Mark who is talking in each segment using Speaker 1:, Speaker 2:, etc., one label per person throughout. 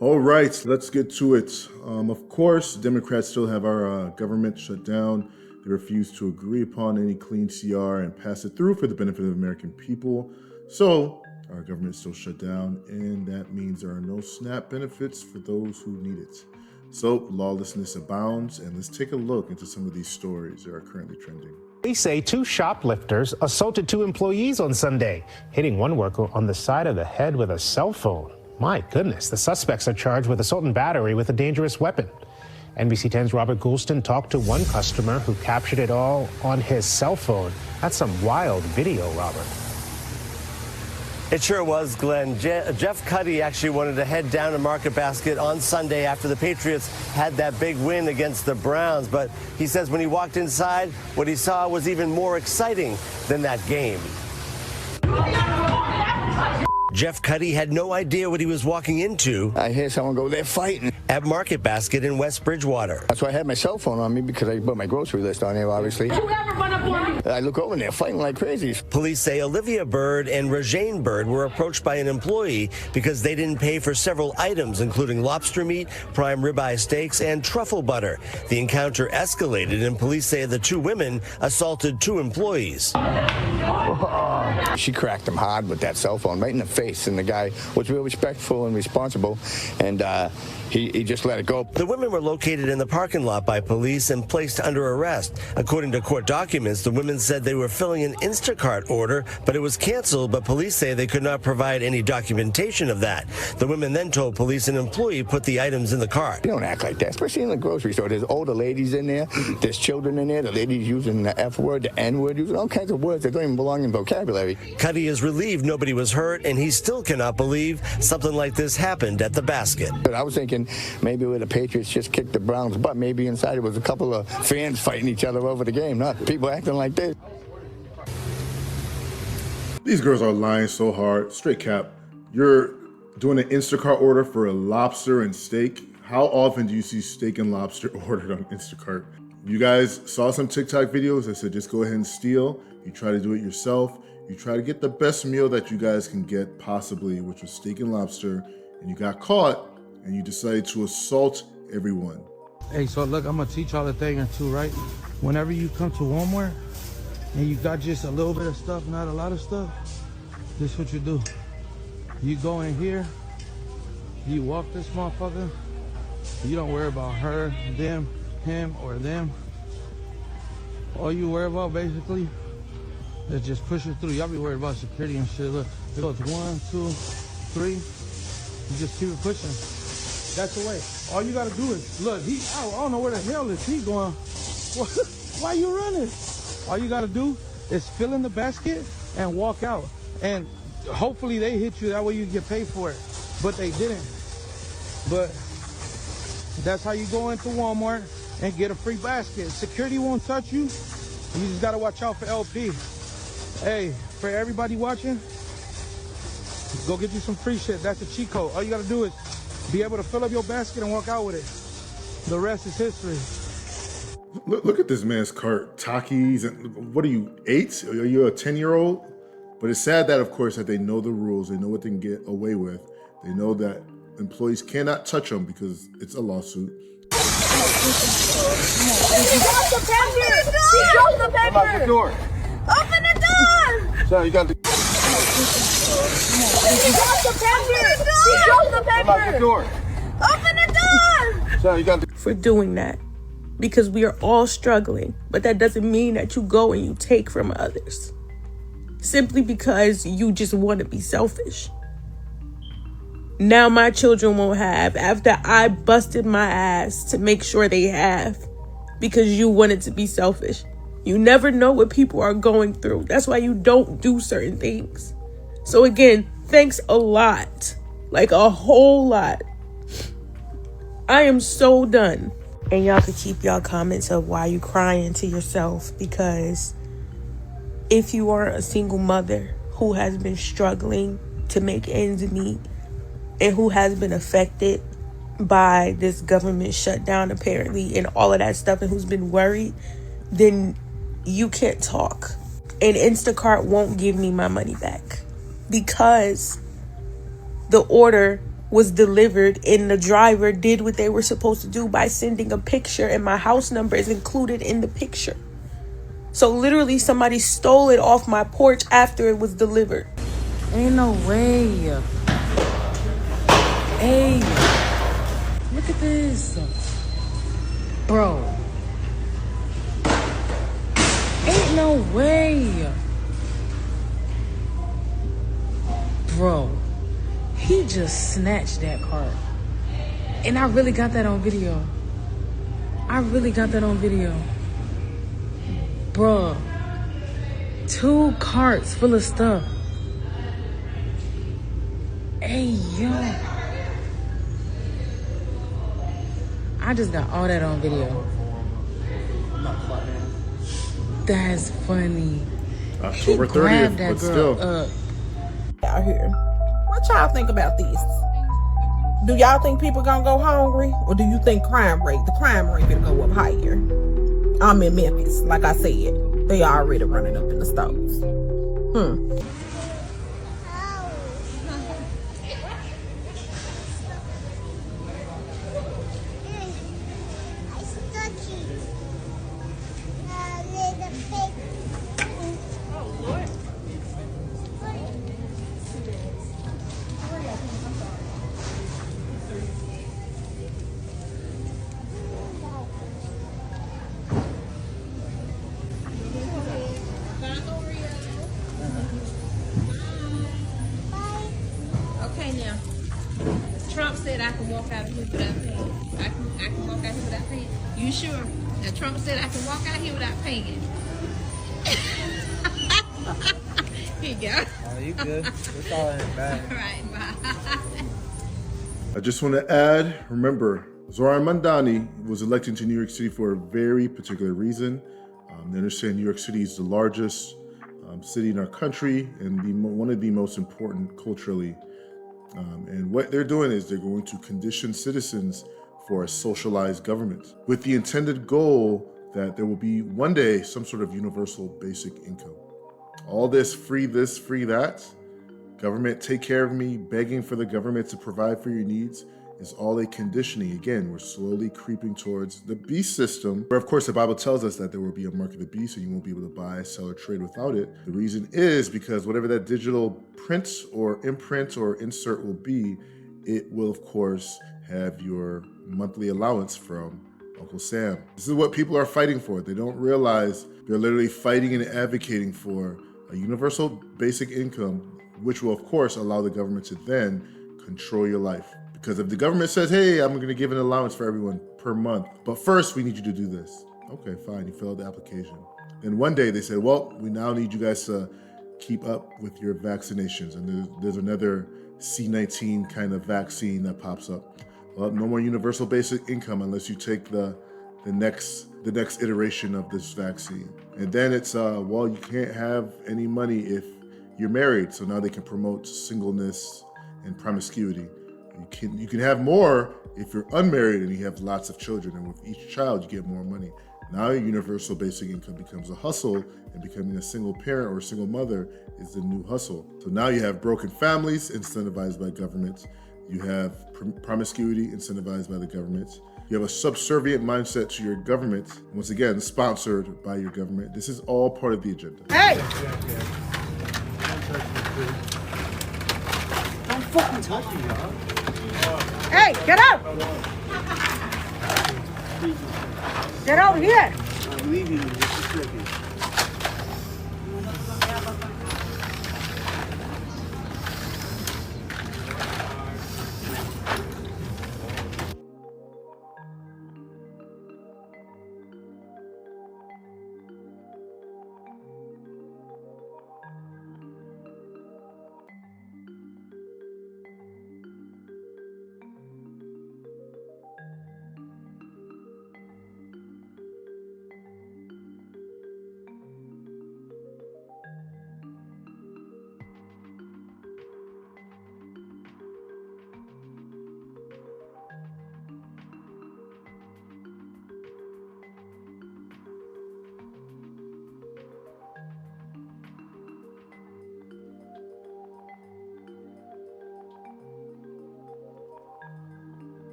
Speaker 1: All right, let's get to it. Of course, Democrats still have our government shut down. They refuse to agree upon any clean CR and pass it through for the benefit of the American people. So our government is still shut down, and that means there are no SNAP benefits for those who need it. So lawlessness abounds, and let's take a look into some of these stories that are currently trending.
Speaker 2: Police say two shoplifters assaulted two employees on Sunday, hitting one worker on the side of the head with a cell phone. My goodness, the suspects are charged with assault and battery with a dangerous weapon. NBC 10's Robert Goulston talked to one customer who captured it all on his cell phone. That's some wild video, Robert.
Speaker 3: It sure was, Glenn. Jeff Cuddy actually wanted to head down to Market Basket on Sunday after the Patriots had that big win against the Browns. But he says when he walked inside, what he saw was even more exciting than that game. Jeff Cuddy had no idea what he was walking into.
Speaker 4: I hear someone go, they're fighting.
Speaker 3: At Market Basket in West Bridgewater.
Speaker 4: That's why I had my cell phone on me, because I put my grocery list on there, obviously. I look over and they're fighting like crazy.
Speaker 3: Police say Olivia Byrd and Rahjane Byrd were approached by an employee because they didn't pay for several items, including lobster meat, prime ribeye steaks, and truffle butter. The encounter escalated, and police say the two women assaulted two employees.
Speaker 4: She cracked him hard with that cell phone, right in the face, and the guy was real respectful and responsible, and he just let it go.
Speaker 3: The women were located in the parking lot by police and placed under arrest. According to court documents, the women said they were filling an Instacart order, but it was canceled, but police say they could not provide any documentation of that. The women then told police an employee put the items in the cart.
Speaker 4: You don't act like that, especially in the grocery store. There's older ladies in there, there's children in there, the ladies using the F word, the N word, using all kinds of words that don't even belong in vocabulary.
Speaker 3: Cuddy is relieved nobody was hurt, and he still cannot believe something like this happened at the basket.
Speaker 4: But I was thinking maybe where the Patriots just kicked the Browns' butt, maybe inside it was a couple of fans fighting each other over the game, not people acting like this.
Speaker 1: These girls are lying so hard. Straight cap. You're doing an Instacart order for a lobster and steak. How often do you see steak and lobster ordered on Instacart? You guys saw some TikTok videos that said just go ahead and steal. You try to do it yourself. You try to get the best meal that you guys can get possibly, which was steak and lobster, and you got caught and you decided to assault everyone.
Speaker 5: Hey, so look, I'm gonna teach y'all a thing or two, right? Whenever you come to Walmart and you got just a little bit of stuff, not a lot of stuff, this is what you do. You go in here, you walk this motherfucker, you don't worry about her, them, him, or them. All you worry about basically is just push it through. Y'all be worried about security and shit. Look, it goes 1, 2, 3. You just keep it pushing. That's the way. All you gotta do is, look, I don't know where the hell is he going. Why you running? All you gotta do is fill in the basket and walk out. And hopefully they hit you, that way you get paid for it. But they didn't. But that's how you go into Walmart and get a free basket. Security won't touch you. You just gotta watch out for LP. Hey, for everybody watching, go get you some free shit. That's a cheat code. All you gotta do is be able to fill up your basket and walk out with it. The rest is history.
Speaker 1: Look at this man's cart. Takis, and what are you, 8? Are you a 10-year-old? But it's sad that, of course, that they know the rules. They know what they can get away with. They know that employees cannot touch them because it's a lawsuit.
Speaker 6: She dropped the paper! She dropped the paper!
Speaker 4: Open the door!
Speaker 6: Open the door!
Speaker 4: So you got the...
Speaker 6: She dropped the paper! She dropped the paper!
Speaker 4: the door!
Speaker 6: Open the door!
Speaker 4: So you got the...
Speaker 7: For doing that, because we are all struggling, but that doesn't mean that you go and you take from others simply because you just want to be selfish. Now my children won't have after I busted my ass to make sure they have because you wanted to be selfish. You never know what people are going through. That's why you don't do certain things. So again, thanks a lot, like a whole lot. I am so done. And y'all could keep y'all comments of why you crying to yourself, because if you are a single mother who has been struggling to make ends meet and who has been affected by this government shutdown apparently and all of that stuff, and who's been worried, then you can't talk. And Instacart won't give me my money back because the order was delivered, and the driver did what they were supposed to do by sending a picture, and my house number is included in the picture. So literally somebody stole it off my porch after it was delivered.
Speaker 8: Ain't no way. Hey, look at this. Bro. Ain't no way. Bro. He just snatched that cart. And I really got that on video. Bruh. 2 carts full of stuff. Hey, yo. I just got all that on video. That's funny.
Speaker 1: October 30th, but still.
Speaker 9: Out here. What y'all think about this? Do y'all think people gonna go hungry? Or do you think the crime rate gonna go up higher? I'm in Memphis, like I said. They already running up in the stores.
Speaker 10: Okay, now. Trump said I can walk out of here without paying. I can walk out here without paying. You sure? Now Trump said I can walk out here without paying. Here you go.
Speaker 11: Oh, you good. It's all in the bag.
Speaker 10: All right, bye.
Speaker 1: I just want to add, remember, Zoran Mandani was elected to New York City for a very particular reason. They understand New York City is the largest city in our country and one of the most important culturally. And what they're doing is they're going to condition citizens for a socialized government with the intended goal that there will be one day some sort of universal basic income. All this, free that, government take care of me, begging for the government to provide for your needs is all a conditioning. Again, we're slowly creeping towards the beast system, where of course the Bible tells us that there will be a mark of the beast and you won't be able to buy, sell, or trade without it. The reason is because whatever that digital print or imprint or insert will be, it will of course have your monthly allowance from Uncle Sam. This is what people are fighting for. They don't realize they're literally fighting and advocating for a universal basic income, which will of course allow the government to then control your life. Because if the government says, hey, I'm gonna give an allowance for everyone per month, but first we need you to do this. Okay, fine, you fill out the application. Then one day they said, well, we now need you guys to keep up with your vaccinations. And there's another C-19 kind of vaccine that pops up. Well, no more universal basic income unless you take the next iteration of this vaccine. And then it's, well, you can't have any money if you're married. So now they can promote singleness and promiscuity. You can have more if you're unmarried and you have lots of children, and with each child you get more money. Now your universal basic income becomes a hustle, and becoming a single parent or a single mother is the new hustle. So now you have broken families incentivized by government. You have promiscuity incentivized by the government. You have a subservient mindset to your government, once again, sponsored by your government. This is all part of the agenda.
Speaker 9: Hey! Don't fucking touch me, y'all. Hey, get out! Get over here!
Speaker 11: I'm leaving in just a second.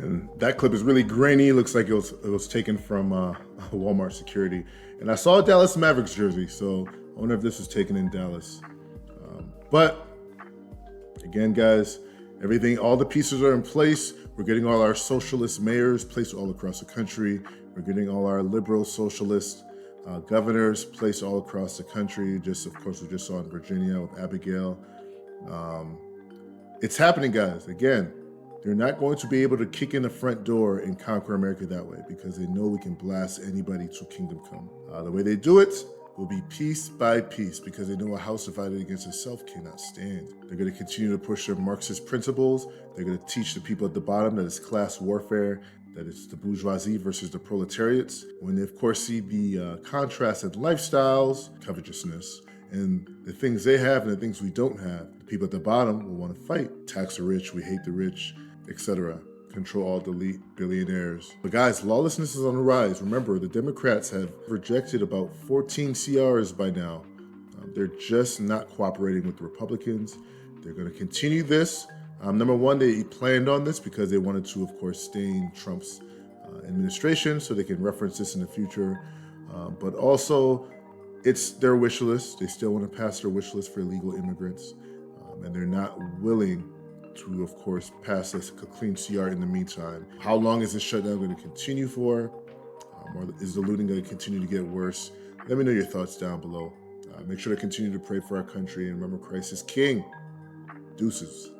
Speaker 1: And that clip is really grainy. Looks like it was taken from Walmart security. And I saw a Dallas Mavericks jersey, so I wonder if this was taken in Dallas. But again, guys, all the pieces are in place. We're getting all our socialist mayors placed all across the country. We're getting all our liberal socialist governors placed all across the country. Of course, we just saw in Virginia with Abigail. It's happening, guys. Again, they're not going to be able to kick in the front door and conquer America that way because they know we can blast anybody to kingdom come. The way they do it will be piece by piece because they know a house divided against itself cannot stand. They're going to continue to push their Marxist principles. They're going to teach the people at the bottom that it's class warfare, that it's the bourgeoisie versus the proletariats. When they, of course, see the contrast in lifestyles, covetousness, and the things they have and the things we don't have, the people at the bottom will want to fight. Tax the rich, we hate the rich, etc. Control all delete billionaires. But guys, lawlessness is on the rise. Remember, the Democrats have rejected about 14 CRs by now. They're just not cooperating with the Republicans. They're going to continue this. Number one, they planned on this because they wanted to, of course, stain Trump's administration so they can reference this in the future. But also, it's their wish list. They still want to pass their wish list for illegal immigrants. And they're not willing to, of course, pass a clean CR in the meantime. How long is this shutdown going to continue for? Or is the looting going to continue to get worse? Let me know your thoughts down below. Make sure to continue to pray for our country and remember Christ is King. Deuces.